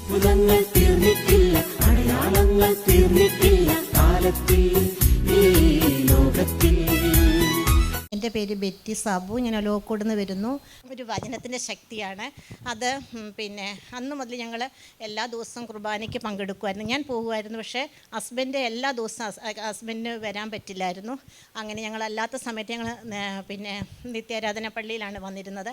അത്ഭുതങ്ങൾ തീർന്നിട്ടില്ല, അടയാളങ്ങൾ തീർന്നിട്ടില്ല കാലത്തിൽ ഈ ലോകത്തിൽ. എൻ്റെ പേര് ബെറ്റി സാബു. ഞാൻ ലോക്കോട് നിന്ന് വരുന്നു. ഒരു വചനത്തിൻ്റെ ശക്തിയാണ് അത്. അന്ന് മുതൽ ഞങ്ങൾ എല്ലാ ദിവസവും കുർബാനയ്ക്ക് പങ്കെടുക്കുമായിരുന്നു. ഞാൻ പോകുമായിരുന്നു, പക്ഷേ എല്ലാ ദിവസവും ഹസ്ബൻഡിന് വരാൻ പറ്റില്ലായിരുന്നു. അങ്ങനെ ഞങ്ങൾ അല്ലാത്ത സമയത്ത് ഞങ്ങൾ നിത്യാരാധന പള്ളിയിലാണ് വന്നിരുന്നത്.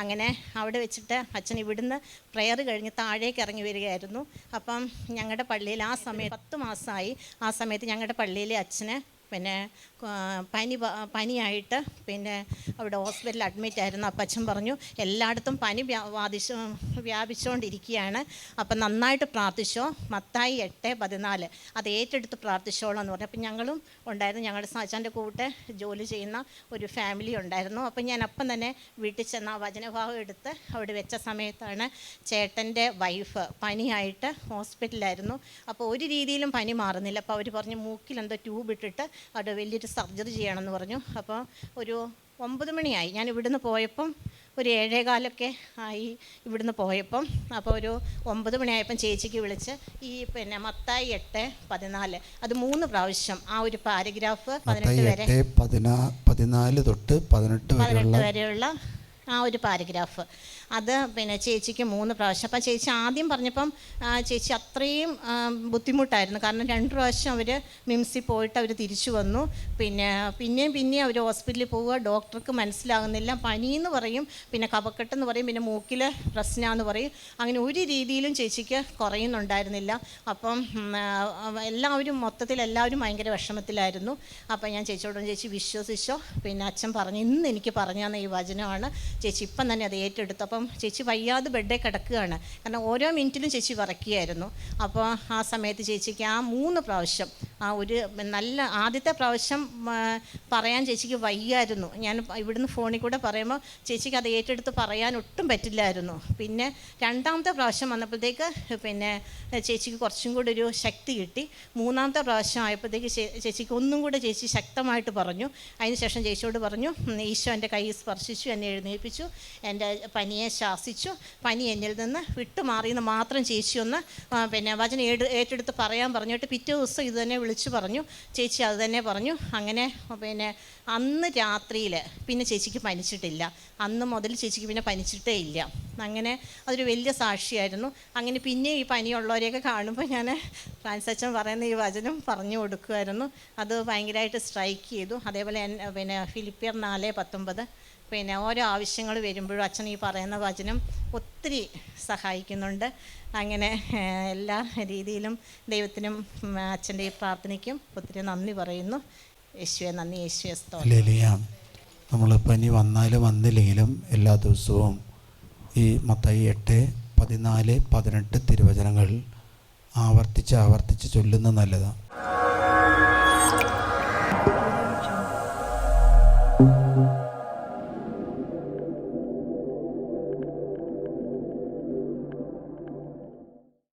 അങ്ങനെ അവിടെ വെച്ചിട്ട് അച്ഛൻ ഇവിടുന്ന് പ്രെയർ കഴിഞ്ഞ് താഴേക്ക് ഇറങ്ങി വരികയായിരുന്നു. അപ്പം ഞങ്ങളുടെ പള്ളിയിൽ ആ സമയത്ത് 10 മാസമായി. ആ സമയത്ത് ഞങ്ങളുടെ പള്ളിയിലെ അച്ഛന് പനിയായിട്ട് അവിടെ ഹോസ്പിറ്റലിൽ അഡ്മിറ്റ് ആയിരുന്നു. അപ്പം അച്ഛൻ പറഞ്ഞു എല്ലായിടത്തും പനി വ്യാപിച്ചുകൊണ്ടിരിക്കുകയാണ്, അപ്പം നന്നായിട്ട് പ്രാർത്ഥിച്ചോ, മത്തായി 8:14 അത് ഏറ്റെടുത്ത് പ്രാർത്ഥിച്ചോളാം എന്ന് പറഞ്ഞു. അപ്പം ഞങ്ങളും ഉണ്ടായിരുന്നു. ഞങ്ങളുടെ അച്ഛൻ്റെ കൂടെ ജോലി ചെയ്യുന്ന ഒരു ഫാമിലി ഉണ്ടായിരുന്നു. അപ്പം ഞാൻ അപ്പം തന്നെ വീട്ടിൽ ചെന്ന് ആ വചനഭാഗം എടുത്ത് അവിടെ വെച്ച സമയത്താണ് ചേട്ടൻ്റെ വൈഫ് പനിയായിട്ട് ഹോസ്പിറ്റലിലായിരുന്നു. അപ്പോൾ ഒരു രീതിയിലും പനി മാറുന്നില്ല. അപ്പോൾ അവർ പറഞ്ഞു മൂക്കിലെന്തോ ട്യൂബ് ഇട്ടിട്ട് അവിടെ വലിയൊരു സർജറി ചെയ്യണമെന്ന് പറഞ്ഞു. അപ്പോൾ ഒരു 9 മണിയായി. ഞാൻ ഇവിടുന്ന് പോയപ്പം ഒരു 7:15 ആയി ഇവിടുന്ന് പോയപ്പം. അപ്പോൾ ഒരു 9 മണിയായപ്പം ചേച്ചിക്ക് വിളിച്ച് ഈ മത്തായി 8:14 അത് 3 പ്രാവശ്യം ആ ഒരു പാരഗ്രാഫ് 18 വരെ 14 തൊട്ട് 18 വരെയുള്ള ആ ഒരു പാരഗ്രാഫ് അത് ചേച്ചിക്ക് 3 പ്രാവശ്യം. അപ്പം ചേച്ചി ആദ്യം പറഞ്ഞപ്പം ചേച്ചി അത്രയും ബുദ്ധിമുട്ടായിരുന്നു. കാരണം 2 പ്രാവശ്യം അവർ മിംസിൽ പോയിട്ട് അവർ തിരിച്ചു വന്നു. പിന്നെയും അവർ ഹോസ്പിറ്റലിൽ പോവുക. ഡോക്ടർക്ക് മനസ്സിലാകുന്നില്ല. പനിയെന്ന് പറയും, കഫക്കെട്ടെന്ന് പറയും, മൂക്കിൽ പ്രശ്നമെന്ന് പറയും. അങ്ങനെ ഒരു രീതിയിലും ചേച്ചിക്ക് കുറയുന്നുണ്ടായിരുന്നില്ല. അപ്പം മൊത്തത്തിൽ എല്ലാവരും ഭയങ്കര വിഷമത്തിലായിരുന്നു. അപ്പം ഞാൻ ചേച്ചിയോട് ചേച്ചി വിശ്വസിച്ചോ, അച്ഛൻ പറഞ്ഞു ഇന്ന് എനിക്ക് പറഞ്ഞു തന്ന ഈ വചനമാണ് ചേച്ചി, ഇപ്പം തന്നെ അത് ഏറ്റെടുത്തു. അപ്പം ചേച്ചി വയ്യാതെ ബെഡേ കിടക്കുകയാണ്. കാരണം ഓരോ മിനിറ്റിലും ചേച്ചി വിറയ്ക്കുകയായിരുന്നു. അപ്പോൾ ആ സമയത്ത് ചേച്ചിക്ക് ആ 3 പ്രാവശ്യം ആ ഒരു നല്ല ആദ്യത്തെ പ്രാവശ്യം പറയാൻ ചേച്ചിക്ക് വയ്യായിരുന്നു. ഞാൻ ഇവിടുന്ന് ഫോണിൽ കൂടെ പറയുമ്പോൾ ചേച്ചിക്ക് അത് ഏറ്റെടുത്ത് പറയാൻ ഒട്ടും പറ്റില്ലായിരുന്നു. പിന്നെ 2ാമത്തെ പ്രാവശ്യം വന്നപ്പോഴത്തേക്ക് ചേച്ചിക്ക് കുറച്ചും കൂടി ഒരു ശക്തി കിട്ടി. 3ാമത്തെ പ്രാവശ്യം ആയപ്പോഴത്തേക്ക് ചേച്ചിക്ക് ഒന്നും കൂടെ ചേച്ചി ശക്തമായിട്ട് പറഞ്ഞു. അതിനുശേഷം ചേച്ചിയോട് പറഞ്ഞു ഈശോ എൻ്റെ കൈ സ്പർശിച്ചു, എന്നെ എഴുന്നേൽപ്പിച്ചു, എൻ്റെ പനിയെ ശാസിച്ചു, പനി എന്നിൽ നിന്ന് വിട്ടുമാറിയെന്ന് മാത്രം ചേച്ചി ഒന്ന് വചനം ഏറ്റെടുത്ത് പറയാൻ പറഞ്ഞിട്ട് പിറ്റേ ദിവസം ഇത് തന്നെ വിളിച്ചു പറഞ്ഞു. ചേച്ചി അത് തന്നെ പറഞ്ഞു. അങ്ങനെ അന്ന് രാത്രിയിൽ ചേച്ചിക്ക് പനിച്ചിട്ടില്ല. അന്ന് മുതൽ ചേച്ചിക്ക് പനിച്ചിട്ടേ ഇല്ല. അങ്ങനെ അതൊരു വലിയ സാക്ഷിയായിരുന്നു. അങ്ങനെ ഈ പനിയുള്ളവരെയൊക്കെ കാണുമ്പോൾ ഞാൻ ഫ്രാൻസ് അച്ഛൻ പറയുന്ന ഈ വചനം പറഞ്ഞു കൊടുക്കുമായിരുന്നു. അത് ഭയങ്കരമായിട്ട് സ്ട്രൈക്ക് ചെയ്തു. അതേപോലെ ഫിലിപ്പിയർ 4:19 ഓരോ ആവശ്യങ്ങൾ വരുമ്പോഴും അച്ഛൻ ഈ പറയുന്ന വചനം ഒത്തിരി സഹായിക്കുന്നുണ്ട്. അങ്ങനെ എല്ലാ രീതിയിലും ദൈവത്തിനും അച്ഛൻ്റെ ഈ പ്രാർത്ഥനയ്ക്കും ഒത്തിരി നന്ദി പറയുന്നു. യേശുവേ നന്ദി, യേശുവേ സ്തോത്രം. നമ്മൾ പനി വന്നാലും വന്നില്ലെങ്കിലും എല്ലാ ദിവസവും ഈ മത്തായി 8, 14, 18 തിരുവചനങ്ങൾ ആവർത്തിച്ച് ചൊല്ലുന്നത് നല്ലതാണ്.